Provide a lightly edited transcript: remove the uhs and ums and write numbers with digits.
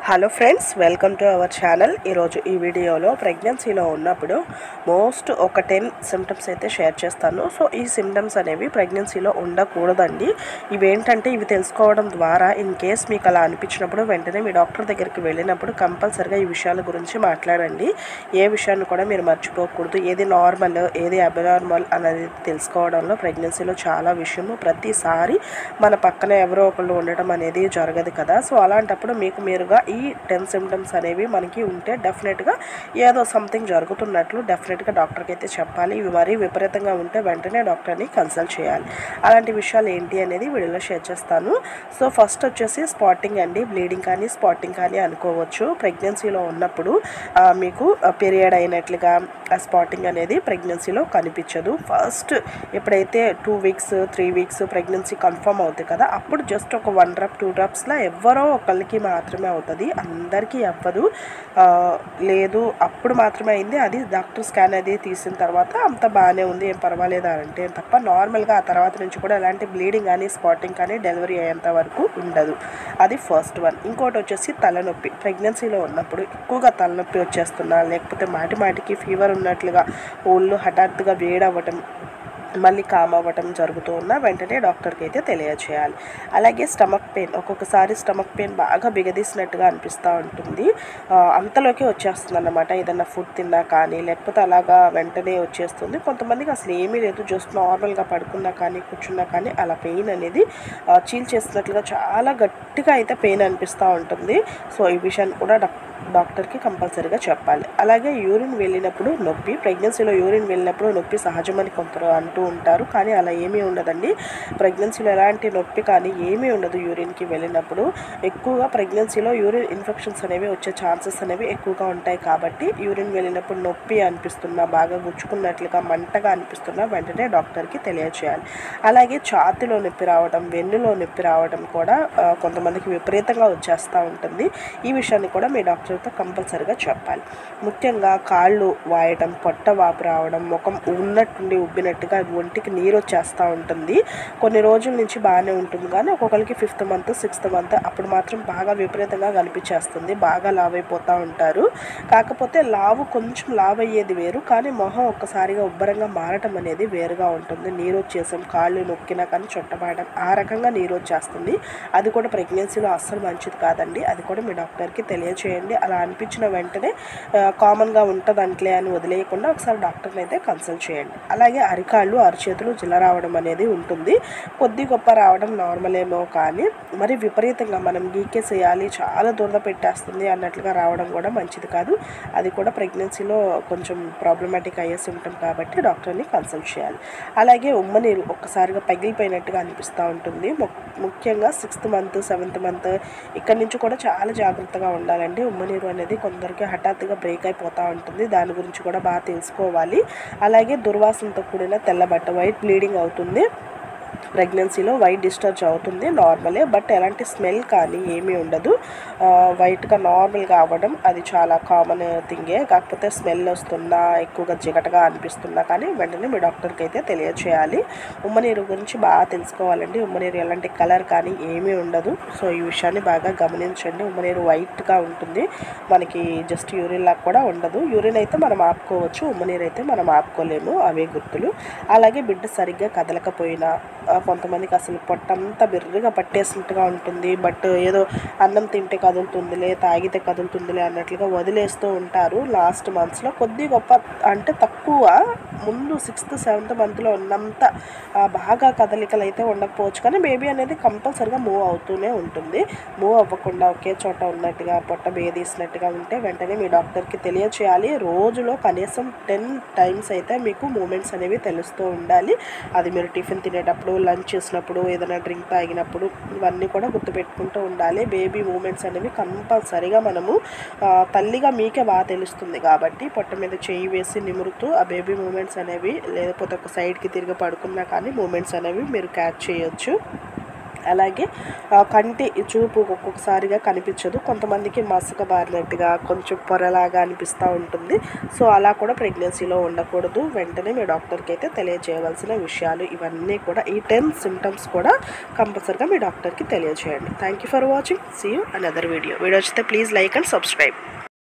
Hello friends, welcome to our channel. ఈరోజు ఈ వీడియోలో ప్రెగ్నెన్సీలో ఉన్నప్పుడు ఒక 10 సిమ్టమ్స్ అయితే షేర్ చేస్తాను. సో ఈ సిమ్టమ్స్ అనేవి ప్రెగ్నెన్సీలో ఉండకూడదండి. ఇవేంటంటే ఇవి తెలుసుకోవడం ద్వారా ఇన్ కేస్ మీకు అలా అనిపించినప్పుడు వెంటనే మీ డాక్టర్ దగ్గరికి వెళ్ళినప్పుడు కంపల్సరిగా ఈ విషయాల గురించి మాట్లాడండి. ఏ విషయాన్ని కూడా మీరు మర్చిపోకూడదు. ఏది నార్మల్, ఏది అబ్నార్మల్ అనేది తెలుసుకోవడంలో ప్రెగ్నెన్సీలో చాలా విషయము. ప్రతిసారి మన పక్కన ఎవరో ఒకళ్ళు ఉండటం అనేది జరగదు కదా. సో అలాంటప్పుడు మీకు మీరుగా ఈ 10 సిమ్టమ్స్ అనేవి మనకి ఉంటే డెఫినెట్గా ఏదో సంథింగ్ జరుగుతున్నట్లు డెఫినెట్గా డాక్టర్కి అయితే చెప్పాలి. ఇవి మరీ విపరీతంగా ఉంటే వెంటనే డాక్టర్ని కన్సల్ట్ చేయాలి. అలాంటి విషయాలు ఏంటి అనేది వీడియోలో షేర్ చేస్తాను. సో ఫస్ట్ వచ్చేసి స్పాటింగ్ అండి. బ్లీడింగ్ కానీ స్పాటింగ్ కానీ అనుకోవచ్చు. ప్రెగ్నెన్సీలో ఉన్నప్పుడు మీకు పీరియడ్ అయినట్లుగా ఆ స్పాటింగ్ అనేది ప్రెగ్నెన్సీలో కనిపించదు. ఫస్ట్ ఎప్పుడైతే 2 వీక్స్ 3 వీక్స్ ప్రెగ్నెన్సీ కన్ఫర్మ్ అవుతుంది కదా, అప్పుడు జస్ట్ ఒక 1 డ్రాప్ 2 డ్రాప్స్లో ఎవరో ఒకరికి మాత్రమే అవుతుంది, అందరికీ అవ్వదు. లేదు అప్పుడు మాత్రమే అయింది, అది డాక్టర్ స్కాన్ అది తీసిన తర్వాత అంత బాగానే ఉంది, ఏం పర్వాలేదు అంటే తప్ప నార్మల్గా ఆ తర్వాత నుంచి కూడా ఎలాంటి బ్లీడింగ్ కానీ స్పాటింగ్ కానీ డెలివరీ అయ్యేంత వరకు ఉండదు. అది ఫస్ట్ వన్. ఇంకోటి వచ్చేసి తలనొప్పి. ప్రెగ్నెన్సీలో ఉన్నప్పుడు ఎక్కువగా తలనొప్పి వచ్చేస్తున్నా, లేకపోతే మాటికి ఫీవర్ ఉన్నట్లుగా ఒళ్ళు హఠాత్తుగా వేడవ్వటం, మళ్ళీ కామ్ అవ్వటం జరుగుతూ ఉన్నా వెంటనే డాక్టర్కి అయితే తెలియచేయాలి. అలాగే స్టమక్ పెయిన్. ఒక్కొక్కసారి స్టమక్ పెయిన్ బాగా బిగదీసినట్టుగా అనిపిస్తూ ఉంటుంది. అంతలోకి వచ్చేస్తుంది అన్నమాట. ఏదన్నా ఫుడ్ తిన్నా కానీ లేకపోతే అలాగా వెంటనే వచ్చేస్తుంది. కొంతమందికి అసలు ఏమీ లేదు, జస్ట్ నార్మల్గా పడుకున్నా కానీ కూర్చున్నా కానీ అలా పెయిన్ అనేది చీల్చేసినట్లుగా చాలా గట్టిగా అయితే పెయిన్ అనిపిస్తూ ఉంటుంది. సో ఈ విషయాన్ని కూడా డాక్టర్కి కంపల్సరీగా చెప్పాలి. అలాగే యూరిన్ వెళ్ళినప్పుడు నొప్పి. ప్రెగ్నెన్సీలో యూరిన్ వెళ్ళినప్పుడు నొప్పి సహజమని కొందరు అంటూ ఉంటారు, కానీ అలా ఏమీ ఉండదండి. ప్రెగ్నెన్సీలో ఎలాంటి నొప్పి కానీ ఏమీ ఉండదు. యూరిన్కి వెళ్ళినప్పుడు ఎక్కువగా ప్రెగ్నెన్సీలో యూరిన్ ఇన్ఫెక్షన్స్ అనేవి వచ్చే ఛాన్సెస్ అనేవి ఎక్కువగా ఉంటాయి. కాబట్టి యూరిన్ వెళ్ళినప్పుడు నొప్పి అనిపిస్తున్నా, బాగా గుచ్చుకున్నట్లుగా మంటగా అనిపిస్తున్నా వెంటనే డాక్టర్కి తెలియచేయాలి. అలాగే ఛాతీలో నొప్పి రావడం, వెన్నులో నొప్పి రావడం కూడా కొంతమందికి విపరీతంగా వచ్చేస్తూ ఉంటుంది. ఈ విషయాన్ని కూడా మీ డాక్టర్తో కంపల్సరీగా చెప్పాలి. ముఖ్యంగా కాళ్ళు వాయడం, పొట్ట వాపు రావడం, ముఖం ఉన్నట్టుండి ఉబ్బినట్టుగా ఒంటికి నీరు వచ్చేస్తూ ఉంటుంది. కొన్ని రోజుల నుంచి బాగానే ఉంటుంది, కానీ ఒక్కొక్కరికి 5th మంత్ 6th మంత్ అప్పుడు మాత్రం బాగా విపరీతంగా కనిపించేస్తుంది. బాగా లావ్ అయిపోతూ ఉంటారు. కాకపోతే కొంచెం లావ్ అయ్యేది వేరు, కానీ మొహం ఒక్కసారిగా ఉబ్బరంగా మారటం అనేది వేరుగా ఉంటుంది. నీరు వచ్చేసాం, కాళ్ళు నొక్కినా కానీ చుట్టబాయడం, ఆ రకంగా నీరు వచ్చేస్తుంది. అది కూడా ప్రెగ్నెన్సీలో అస్సలు మంచిది కాదండి. అది కూడా మీ డాక్టర్కి తెలియచేయండి. అలా అనిపించిన వెంటనే కామన్గా ఉంటుందంట్లే అని వదిలేయకుండా ఒకసారి డాక్టర్ని అయితే కన్సల్ట్ చేయండి. అలాగే అరికాళ్ళు అరిచేతులు జిల్ల రావడం అనేది ఉంటుంది. కొద్ది గొప్ప రావడం నార్మల్ ఏమో, కానీ మరి విపరీతంగా మనం గీకేసేయాలి, చాలా దురద పెట్టేస్తుంది అన్నట్లుగా రావడం కూడా మంచిది కాదు. అది కూడా ప్రెగ్నెన్సీలో కొంచెం ప్రాబ్లమాటిక్ అయ్యే సిమ్టమ్ కాబట్టి డాక్టర్ని కన్సల్ట్ చేయాలి. అలాగే ఉమ్మనీరు ఒక్కసారిగా పగిలిపోయినట్టుగా అనిపిస్తూ ఉంటుంది. ముఖ్యంగా 6th మంత్ 7th మంత్ ఇక్కడ నుంచి కూడా చాలా జాగ్రత్తగా ఉండాలండి. ఉమ్మనీరు అనేది కొందరికి హఠాత్తుగా బ్రేక్ అయిపోతూ ఉంటుంది. దాని గురించి కూడా బాగా తెలుసుకోవాలి. అలాగే దుర్వాసనతో కూడిన తెల్లబట్ట, వైట్ బ్లీడింగ్ అవుతుంది. ప్రెగ్నెన్సీలో వైట్ డిశ్చార్జ్ అవుతుంది నార్మలే, బట్ ఎలాంటి స్మెల్ కానీ ఏమీ ఉండదు. వైట్గా నార్మల్గా అవ్వడం అది చాలా కామన్ థింగే. కాకపోతే స్మెల్ వస్తున్నా, ఎక్కువగా జిగటగా అనిపిస్తున్నా కానీ వెంటనే మీ డాక్టర్కి అయితే తెలియచేయాలి. ఉమ్మనీరు గురించి బాగా తెలుసుకోవాలండి. ఉమ్మనీరు ఎలాంటి కలర్ కానీ ఏమీ ఉండదు. సో ఈ విషయాన్ని బాగా గమనించండి. ఉమ్మనీరు వైట్గా ఉంటుంది, మనకి జస్ట్ యూరిన్ లాగా కూడా ఉండదు. యూరిన్ అయితే మనం ఆపుకోవచ్చు, ఉమ్మనీరు అయితే మనం ఆపుకోలేము. అవే గుర్తులు. అలాగే బిడ్డ సరిగ్గా కదలకపోయినా, కొంతమందికి అసలు పొట్టంతా బిర్రగా పట్టేసినట్టుగా ఉంటుంది, బట్ ఏదో అన్నం తింటే కదులుతుందిలే, తాగితే కదులుతుందిలే అన్నట్లుగా వదిలేస్తూ ఉంటారు. లాస్ట్ మంత్స్లో కొద్ది గొప్ప అంటే తక్కువ, ముందు 6th 7th మంత్లో ఉన్నంత బాగా కదలికలు అయితే ఉండకపోవచ్చు, కానీ బేబీ అనేది కంపల్సరిగా మూవ్ అవుతూనే ఉంటుంది. మూవ్ అవ్వకుండా ఒకే చోట ఉన్నట్టుగా, పొట్ట బేదీసినట్టుగా ఉంటే వెంటనే మీ డాక్టర్కి తెలియచేయాలి. రోజులో కనీసం 10 టైమ్స్ అయితే మీకు మూమెంట్స్ అనేవి తెలుస్తూ ఉండాలి. అది మీరు టిఫిన్ తినేటప్పుడు, లంచ్ చేసినప్పుడు, ఏదైనా డ్రింక్ తాగినప్పుడు, ఇవన్నీ కూడా గుర్తుపెట్టుకుంటూ ఉండాలి. బేబీ మూమెంట్స్ అనేవి కంపల్సరీగా మనము తల్లిగా మీకే బాగా తెలుస్తుంది కాబట్టి పొట్ట మీద చేయి వేసి నిమురుతూ ఆ బేబీ మూమెంట్స్ అనేవి, లేకపోతే ఒక సైడ్కి తిరిగి పడుకున్నా కానీ మూమెంట్స్ అనేవి మీరు క్యాచ్ చేయొచ్చు. అలాగే కంటి చూపు ఒక్కొక్కసారిగా కనిపించదు, కొంతమందికి మసక బారినట్టుగా కొంచెం పొరలాగా అనిపిస్తూ ఉంటుంది. సో అలా కూడా ప్రెగ్నెన్సీలో ఉండకూడదు. వెంటనే మీ డాక్టర్కి అయితే తెలియజేయవలసిన విషయాలు ఇవన్నీ కూడా, ఈ 10 సిమ్టమ్స్ కూడా కంపల్సరీగా మీ డాక్టర్కి తెలియజేయండి. Thank you for watching. See you another video నచ్చితే ప్లీజ్ లైక్ అండ్ సబ్స్క్రైబ్.